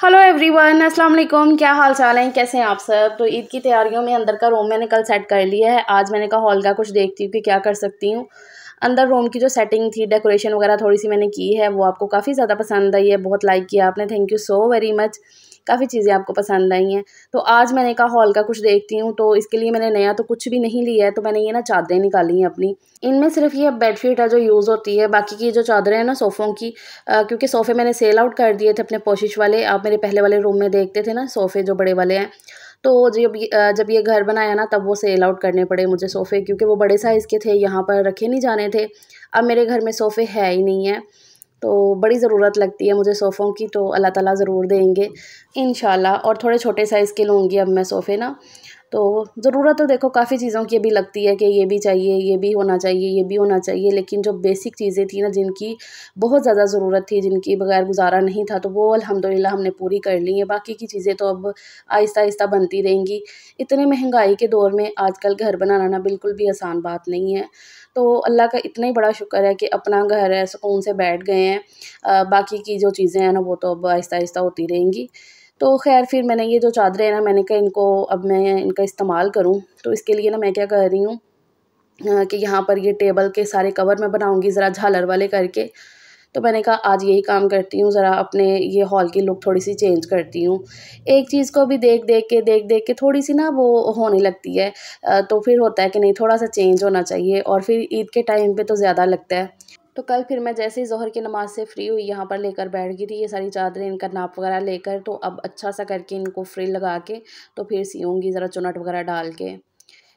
Hello everyone, अस्सलाम वालेकुम। क्या हाल चाल है, कैसे हैं आप सब। तो ईद की तैयारियों में अंदर का रूम मैंने कल सेट कर लिया है। आज मैंने कहा हॉल का कुछ देखती हूँ कि क्या कर सकती हूँ। अंदर रूम की जो सेटिंग थी, डेकोरेशन वगैरह थोड़ी सी मैंने की है, वो आपको काफ़ी ज़्यादा पसंद आई है, बहुत लाइक किया आपने, thank you so very much. काफ़ी चीज़ें आपको पसंद आई हैं। तो आज मैंने कहा हॉल का कुछ देखती हूँ, तो इसके लिए मैंने नया तो कुछ भी नहीं लिया है। तो मैंने ये ना चादरें निकाली हैं अपनी। इनमें सिर्फ ये बेडशीट है जो यूज़ होती है, बाकी की जो चादरें हैं ना सोफ़ों की, क्योंकि सोफ़े मैंने सेल आउट कर दिए थे अपने पोशिश वाले। आप मेरे पहले वाले रूम में देखते थे ना सोफ़े जो बड़े वाले हैं। तो जब ये घर बनाया ना तब वो सेल आउट करने पड़े मुझे सोफ़े, क्योंकि वो बड़े साइज़ के थे, यहाँ पर रखे नहीं जाने थे। अब मेरे घर में सोफ़े है ही नहीं है, तो बड़ी ज़रूरत लगती है मुझे सोफ़ों की, तो अल्लाह ताला ज़रूर देंगे इंशाल्लाह। और थोड़े छोटे साइज़ के लूँगी अब मैं सोफ़े ना। तो ज़रूरत तो देखो काफ़ी चीज़ों की अभी लगती है कि ये भी चाहिए, ये भी होना चाहिए, ये भी होना चाहिए, लेकिन जो बेसिक चीज़ें थी ना जिनकी बहुत ज़्यादा ज़रूरत थी, जिनकी बगैर गुज़ारा नहीं था, तो वो अल्हम्दुलिल्लाह हमने पूरी कर ली है। बाकी की चीज़ें तो अब आहिस्ता-आहिस्ता बनती रहेंगी। इतने महँगाई के दौर में आजकल घर बनाना ना बिल्कुल भी आसान बात नहीं है। तो अल्लाह का इतना ही बड़ा शुक्र है कि अपना घर है, सुकून से बैठ गए हैं। बाकी की जो चीज़ें हैं ना वो तो अब आहिस्ता-आहिस्ता होती रहेंगी। तो ख़ैर फिर मैंने ये जो चादरें हैं ना, मैंने कहा इनको अब मैं इनका इस्तेमाल करूँ। तो इसके लिए ना मैं क्या कर रही हूँ, कि यहाँ पर ये टेबल के सारे कवर मैं बनाऊँगी ज़रा झालर वाले करके। तो मैंने कहा आज यही काम करती हूँ, ज़रा अपने ये हॉल की लुक थोड़ी-सी चेंज करती हूँ। एक चीज़ को भी देख-देख के थोड़ी-सी ना वो होने लगती है। तो फिर होता है कि नहीं, थोड़ा-सा चेंज होना चाहिए, और फिर ईद के टाइम पे तो ज़्यादा लगता है। तो कल फिर मैं जैसे ही ज़ोहर की नमाज़ से फ्री हुई, यहाँ पर लेकर बैठ गई थी ये सारी चादरें, इनका नाप वगैरह लेकर। तो अब अच्छा सा करके इनको फ्रिल लगा के तो फिर सियूँगी ज़रा चुन्नट वगैरह डाल के।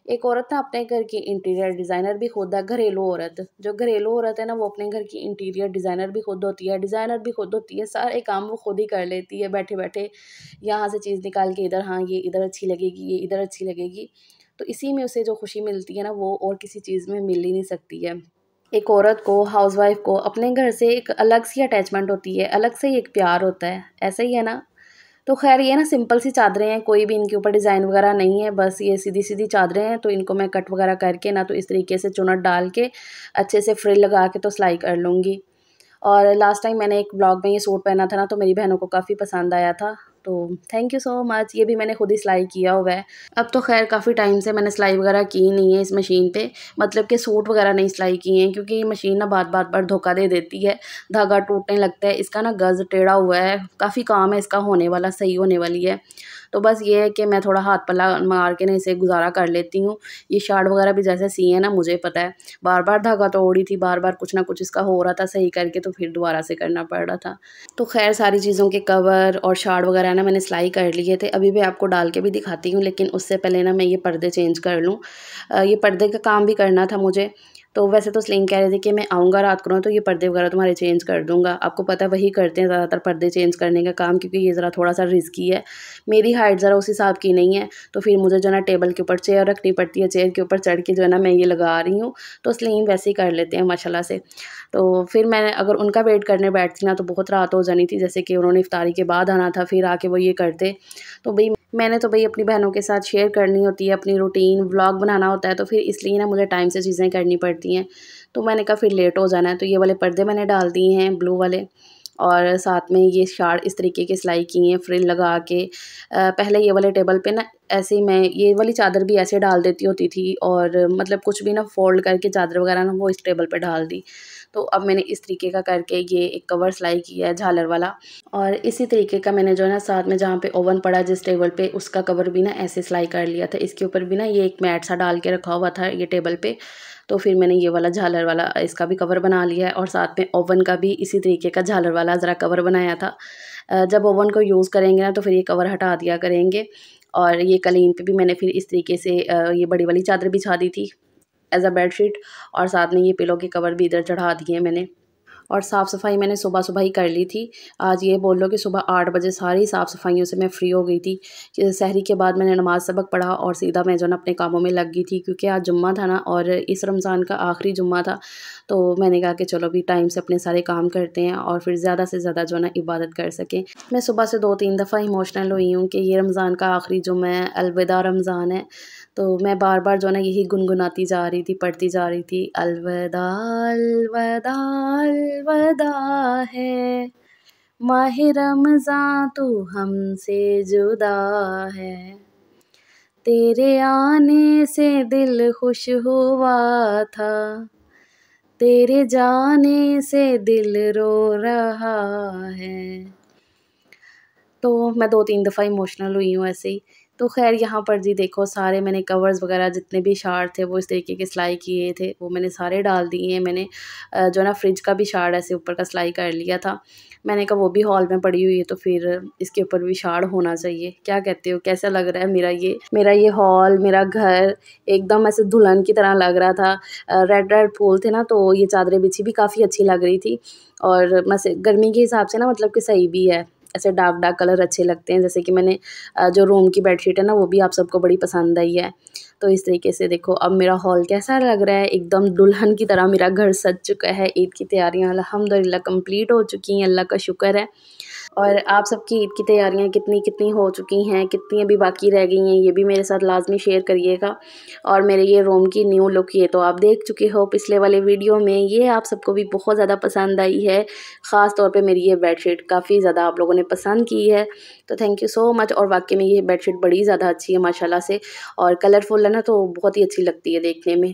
एक औरत ना अपने घर की इंटीरियर डिज़ाइनर भी खुद है, घरेलू औरत। जो घरेलू औरत है ना वो अपने घर की इंटीरियर डिज़ाइनर भी खुद होती है, डिज़ाइनर भी खुद होती है, सारे काम वो खुद ही कर लेती है बैठे-बैठे। यहाँ से चीज़ निकाल के इधर, हाँ, ये इधर अच्छी लगेगी, ये इधर अच्छी लगेगी। तो इसी में उसे जो खुशी मिलती है ना, वो और किसी चीज़ में मिल ही नहीं सकती है। एक औरत को, हाउसवाइफ़ को अपने घर से एक अलग सी अटैचमेंट होती है, अलग से ही एक प्यार होता है, ऐसा ही है ना? तो ख़ैर ये ना सिंपल सी चादरें हैं, कोई भी इनके ऊपर डिज़ाइन वगैरह नहीं है, बस ये सीधी-सीधी चादरें हैं। तो इनको मैं कट वगैरह करके ना तो इस तरीके से चुन्नट डाल के अच्छे से फ्रिल लगा के तो सिलाई कर लूँगी। और लास्ट टाइम मैंने एक ब्लॉग में ये सूट पहना था ना, तो मेरी बहनों को काफ़ी पसंद आया था। तो थैंक यू सो मच। ये भी मैंने खुद ही सिलाई किया हुआ है। अब तो ख़ैर काफ़ी टाइम से मैंने सिलाई वगैरह की नहीं है इस मशीन पे, मतलब कि सूट वगैरह नहीं सिलाई किए हैं, क्योंकि ये मशीन ना बात-बात पर धोखा दे देती है, धागा टूटने लगता है। इसका ना गज़ टेढ़ा हुआ है, काफ़ी काम है इसका होने वाला, सही होने वाली है। तो बस ये है कि मैं थोड़ा हाथ पल्ला मार के ना इसे गुज़ारा कर लेती हूँ। ये शार्ट वगैरह भी जैसे सिए हैं ना, मुझे पता है, बार-बार धागा तोड़ी थी, बार-बार कुछ ना कुछ इसका हो रहा था सही करके, तो फिर दोबारा से करना पड़ रहा था। तो ख़ैर सारी चीज़ों के कवर और शार्ट वगैरह ना मैंने सिलाई कर लिए थे। अभी मैं आपको डाल के भी दिखाती हूँ, लेकिन उससे पहले ना मैं ये पर्दे चेंज कर लूँ। ये पर्दे का काम भी करना था मुझे। तो वैसे तो सलीम कह रहे थे कि मैं आऊँगा रात को ना तो ये पर्दे वगैरह तुम्हारे चेंज कर दूँगा। आपको पता है वही करते हैं ज़्यादातर पर्दे चेंज करने का काम, क्योंकि ये ज़रा थोड़ा-सा रिस्की है। मेरी हाइट ज़रा उस हिसाब की नहीं है, तो फिर मुझे जो है ना टेबल के ऊपर चेयर रखनी पड़ती है, चेयर के ऊपर चढ़ के जो है ना मैं ये लगा रही हूँ। तो सलीम वैसे ही कर लेते हैं माशाल्लाह से। तो फिर मैंने अगर उनका वेट करने बैठती ना तो बहुत रात हो जानी थी, जैसे कि उन्होंने इफ्तारी के बाद आना था, फिर आके वो ये करते। तो भई मैंने तो भई अपनी बहनों के साथ शेयर करनी होती है, अपनी रूटीन व्लॉग बनाना होता है, तो फिर इसलिए ना मुझे टाइम से चीज़ें करनी पड़ती हैं। तो मैंने कहा फिर लेट हो जाना है, तो ये वाले पर्दे मैंने डाल दिए हैं ब्लू वाले, और साथ में ये शार्ट इस तरीके की सिलाई की हैं फ्रिल लगा के। पहले ये वाले टेबल पे ना ऐसे ही मैं ये वाली चादर भी ऐसे डाल देती होती थी, और मतलब कुछ भी ना फ़ोल्ड करके चादर वगैरह ना वो इस टेबल पे डाल दी। तो अब मैंने इस तरीके का करके ये एक कवर सिलाई किया है झालर वाला, और इसी तरीके का मैंने जो है ना साथ में जहाँ पे ओवन पड़ा जिस टेबल पे, उसका कवर भी ना ऐसे सिलाई कर लिया था। इसके ऊपर भी ना ये एक मैट सा डाल के रखा हुआ था ये टेबल पे। तो फिर मैंने ये वाला झालर वाला इसका भी कवर बना लिया है, और साथ में ओवन का भी इसी तरीके का झालर वाला ज़रा कवर बनाया था। जब ओवन को यूज़ करेंगे ना तो फिर ये कवर हटा दिया करेंगे। और ये कालीन पे भी मैंने फिर इस तरीके से ये बड़ी वाली चादर बिछा दी थी एज़ अ बेडशीट, और साथ में ये पिलो के कवर भी इधर चढ़ा दिए मैंने। और साफ़-सफ़ाई मैंने सुबह-सुबह ही कर ली थी। आज ये बोल लो कि सुबह 8 बजे सारी साफ़-सफ़ाइयों से मैं फ्री हो गई थी। सहरी के बाद मैंने नमाज़ सबक पढ़ा और सीधा मैं जो है ना अपने कामों में लग गई थी, क्योंकि आज जुम्मा था ना, और इस रमज़ान का आखिरी जुम्मा था। तो मैंने कहा कि चलो अभी टाइम से अपने सारे काम करते हैं और फिर ज़्यादा से ज़्यादा जो है ना इबादत कर सकें। मैं सुबह से 2-3 दफ़ा इमोशनल हुई हूँ कि ये रमज़ान का आखिरी जुम्मा है, अलविदा रमज़ान है। तो मैं बार-बार जो है ना यही गुनगुनाती जा रही थी, पढ़ती जा रही थी, अलविदा, अलविदा, अलविदा है माहे रमज़ां तू हमसे जुदा है, तेरे आने से दिल खुश हुआ था, तेरे जाने से दिल रो रहा है। तो मैं 2-3 दफ़ा इमोशनल हुई हूँ ऐसे ही। तो ख़ैर यहाँ पर जी देखो सारे मैंने कवर्स वगैरह जितने भी शार्ड थे वो इस तरीके के सिलाई किए थे, वो मैंने सारे डाल दिए हैं। मैंने जो है ना फ्रिज का भी शार्ड ऐसे ऊपर का सिलाई कर लिया था। मैंने कहा वो भी हॉल में पड़ी हुई है तो फिर इसके ऊपर भी शार्ड होना चाहिए। क्या कहते हो, कैसा लग रहा है मेरा ये हॉल, मेरा घर एकदम ऐसे दुल्हन की तरह लग रहा था। रेड रेड फूल थे ना तो ये चादरें बिछी भी काफ़ी अच्छी लग रही थी और वैसे गर्मी के हिसाब से ना मतलब कि सही भी है। ऐसे डार्क डार्क कलर अच्छे लगते हैं। जैसे कि मैंने जो रूम की बेडशीट है ना वो भी आप सबको बड़ी पसंद आई है। तो इस तरीके से देखो अब मेरा हॉल कैसा लग रहा है, एकदम दुल्हन की तरह मेरा घर सज चुका है। ईद की तैयारियां अल्हम्दुलिल्लाह कंप्लीट हो चुकी हैं, अल्लाह का शुक्र है। और आप सबकी ईद की तैयारियां कितनी कितनी हो चुकी हैं, कितनी अभी बाकी रह गई हैं, ये भी मेरे साथ लाजमी शेयर करिएगा। और मेरे ये रूम की न्यू लुक ये तो आप देख चुके हो पिछले वाले वीडियो में, ये आप सबको भी बहुत ज़्यादा पसंद आई है। ख़ास तौर पे मेरी ये बेडशीट काफ़ी ज़्यादा आप लोगों ने पसंद की है, तो थैंक यू सो मच। और वाकई में ये बेडशीट बड़ी ज़्यादा अच्छी है माशाल्लाह से, और कलरफुल है ना तो बहुत ही अच्छी लगती है देखने में।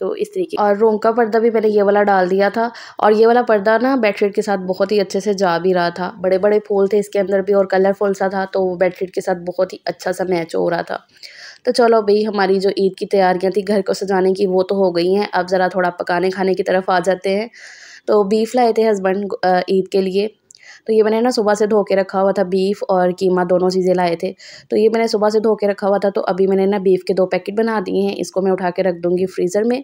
तो इस तरीके और रूम का पर्दा भी मैंने ये वाला डाल दिया था, और ये वाला पर्दा ना बेडशीट के साथ बहुत ही अच्छे से जा भी रहा था। बड़े बड़े फूल थे इसके अंदर भी और कलरफुल सा था, तो बेडशीट के साथ बहुत ही अच्छा सा मैच हो रहा था। तो चलो भई हमारी जो ईद की तैयारियां थी घर को सजाने की वो तो हो गई हैं। अब ज़रा थोड़ा पकाने खाने की तरफ आ जाते हैं। तो बीफ लाए थे हस्बैंड ईद के लिए, तो ये मैंने ना सुबह से धो के रखा हुआ था। बीफ और कीमा दोनों चीज़ें लाए थे, तो ये मैंने सुबह से धो के रखा हुआ था। तो अभी मैंने ना बीफ के 2 पैकेट बना दिए हैं, इसको मैं उठा के रख दूँगी फ्रीज़र में।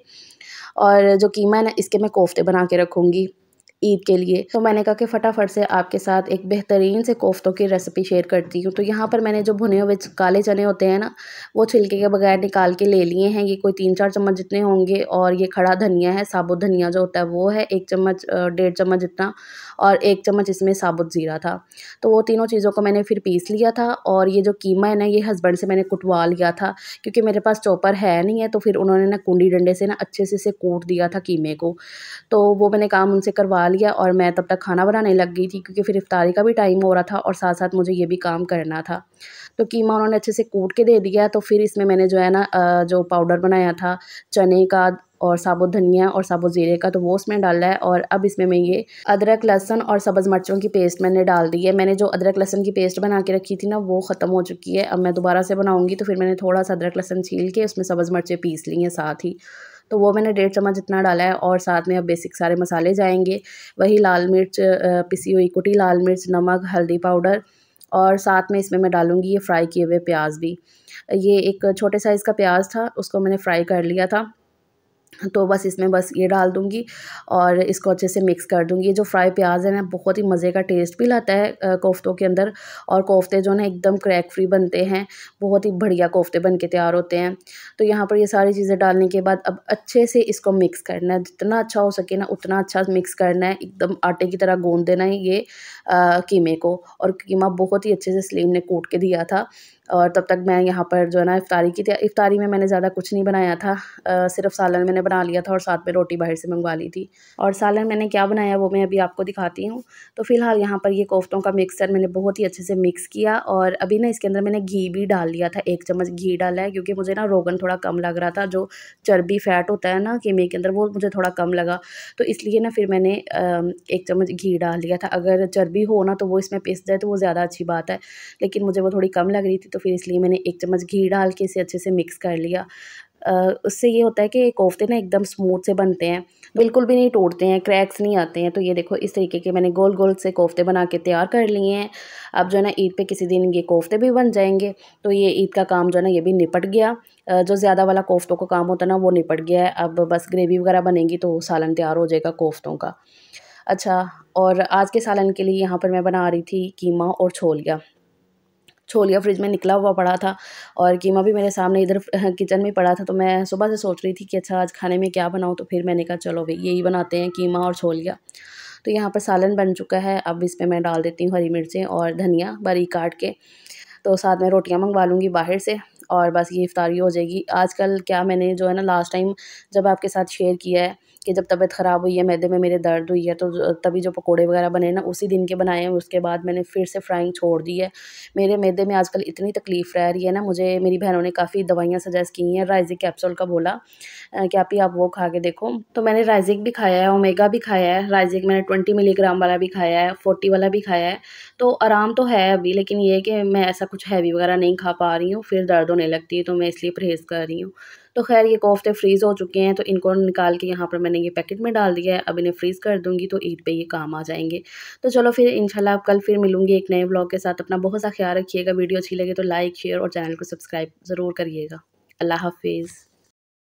और जो कीमा है ना इसके मैं कोफ्ते बना के रखूँगी ईद के लिए। तो मैंने कहा कि फटाफट से आपके साथ एक बेहतरीन से कोफ्तों की रेसिपी शेयर करती हूँ। तो यहाँ पर मैंने जो भुने हुए काले चने होते हैं ना वो छिलके के बगैर निकाल के ले लिए हैं। ये कोई 3-4 चम्मच जितने होंगे, और ये खड़ा धनिया है, साबुत धनिया जो होता है वो है 1 चम्मच 1.5 चम्मच जितना, और 1 चम्मच इसमें साबुत ज़ीरा था। तो वो तीनों चीज़ों को मैंने फिर पीस लिया था। और ये जो कीमा है ना ये हस्बैंड से मैंने कुटवा लिया था, क्योंकि मेरे पास चॉपर है नहीं है, तो फिर उन्होंने ना कुंडी डंडे से ना अच्छे से इसे कूट दिया था कीमे को। तो वो मैंने काम उनसे करवा लिया और मैं तब तक खाना बनाने लग गई थी, क्योंकि फिर इफ्तारी का भी टाइम हो रहा था और साथ-साथ मुझे ये भी काम करना था। तो कीमा उन्होंने अच्छे से कूट के दे दिया, तो फिर इसमें मैंने जो है ना जो पाउडर बनाया था चने का और साबुत धनिया और साबुत ज़ीरे का, तो वो उसमें डाला है। और अब इसमें मैं ये अदरक, लहसुन और सब्ज़ मिर्चों की पेस्ट मैंने डाल दी है। मैंने जो अदरक लहसुन की पेस्ट बना के रखी थी ना वो ख़त्म हो चुकी है। अब मैं दोबारा से बनाऊँगी, तो फिर मैंने थोड़ा सा अदरक लहसुन छील के उसमें सब्ज़ मिर्चें पीस ली हैं साथ ही। तो वो मैंने 1.5 चम्मच जितना डाला है, और साथ में अब बेसिक सारे मसाले जाएंगे। वही लाल मिर्च, पिसी हुई कुटी लाल मिर्च, नमक, हल्दी पाउडर, और साथ में इसमें मैं डालूँगी ये फ्राई किए हुए प्याज भी। ये एक छोटे साइज़ का प्याज था, उसको मैंने फ्राई कर लिया था। तो बस इसमें बस ये डाल दूँगी और इसको अच्छे से मिक्स कर दूँगी। ये जो फ्राई प्याज़ है ना बहुत ही मज़े का टेस्ट भी लाता है कोफ्तों के अंदर, और कोफ्ते जो है ना एकदम क्रैक फ्री बनते हैं, बहुत ही बढ़िया कोफ्ते बन के तैयार होते हैं। तो यहाँ पर ये सारी चीज़ें डालने के बाद अब अच्छे से इसको मिक्स करना है, जितना अच्छा हो सके ना उतना अच्छा मिक्स करना है। एकदम आटे की तरह गूँध देना है ये कीमे को, और कीमा बहुत ही अच्छे से सलीम ने कूट के दिया था। और तब तक मैं यहाँ पर जो है ना इफ्तारी में मैंने ज़्यादा कुछ नहीं बनाया था, सिर्फ़ सालन मैंने बना लिया था और साथ में रोटी बाहर से मंगवा ली थी। और सालन मैंने क्या बनाया वो मैं अभी आपको दिखाती हूँ। तो फ़िलहाल यहाँ पर ये कोफ्तों का मिक्सचर मैंने बहुत ही अच्छे से मिक्स किया, और अभी ना इसके अंदर मैंने घी भी डाल लिया था। 1 चम्मच घी डाला है, क्योंकि मुझे ना रोगन थोड़ा कम लग रहा था, जो चर्बी फैट होता है ना कीमे के अंदर वो मुझे थोड़ा कम लगा। तो इसलिए ना फिर मैंने 1 चम्मच घी डाल लिया था। अगर चर्बी हो ना तो वो इसमें पिस जाए तो वो ज़्यादा अच्छी बात है, लेकिन मुझे वो थोड़ी कम लग रही थी, तो फिर इसलिए मैंने 1 चम्मच घी डाल के इसे अच्छे से मिक्स कर लिया। उससे ये होता है कि कोफ्ते ना एकदम स्मूथ से बनते हैं, बिल्कुल भी नहीं टूटते हैं, क्रैक्स नहीं आते हैं। तो ये देखो इस तरीके के मैंने गोल गोल से कोफ्ते बना के तैयार कर लिए हैं। अब जो है ना ईद पे किसी दिन ये कोफ्ते भी बन जाएंगे, तो ये ईद का काम जो है ना ये भी निपट गया। जो ज़्यादा वाला कोफ्तों का काम होता है ना वो निपट गया है। अब बस ग्रेवी वगैरह बनेगी तो सालन तैयार हो जाएगा कोफ्तों का। अच्छा, और आज के सालन के लिए यहाँ पर मैं बना रही थी कीमा और छोलिया। छोलिया फ्रिज में निकला हुआ पड़ा था, और कीमा भी मेरे सामने इधर किचन में पड़ा था। तो मैं सुबह से सोच रही थी कि अच्छा आज खाने में क्या बनाऊँ, तो फिर मैंने कहा चलो भई यही बनाते हैं, कीमा और छोलिया। तो यहाँ पर सालन बन चुका है। अब इसमें मैं डाल देती हूँ हरी मिर्चें और धनिया बारीक काट के। तो साथ में रोटियां मंगवा लूँगी बाहर से, और बस ये इफ्तारी हो जाएगी। आजकल क्या मैंने जो है ना लास्ट टाइम जब आपके साथ शेयर किया है कि जब तबीयत ख़राब हुई है, मैदे में मेरे दर्द हुई है, तो तभी जो पकोड़े वगैरह बने ना उसी दिन के बनाए हैं। उसके बाद मैंने फिर से फ्राइंग छोड़ दी है। मेरे मैदे में आजकल इतनी तकलीफ़ रह रही है ना, मुझे मेरी बहनों ने काफ़ी दवाइयाँ सजेस्ट की हैं। राइज़िक कैप्सूल का बोला कि आप वो खा के देखो। तो मैंने राइज़िक भी खाया है, ओमेगा भी खाया है। राइज़िक मैंने 20 मिलीग्राम वाला भी खाया है, 40 वाला भी खाया है। तो आराम तो है अभी, लेकिन ये है कि मैं ऐसा कुछ हैवी वगैरह नहीं खा पा रही हूँ, फिर दर्द होने लगती है, तो मैं इसलिए परहेज़ कर रही हूँ। तो ख़ैर ये कोफ़्ते फ्रीज़ हो चुके हैं, तो इनको निकाल के यहाँ पर मैंने ये पैकेट में डाल दिया है। अब इन्हें फ्रीज़ कर दूँगी तो ईद पे ये काम आ जाएँगे। तो चलो फिर इंशाल्लाह कल फिर मिलूँगी एक नए व्लॉग के साथ। अपना बहुत सा ख़्याल रखिएगा। वीडियो अच्छी लगे तो लाइक, शेयर और चैनल को सब्सक्राइब ज़रूर करिएगा। अल्लाह हाफ़िज़।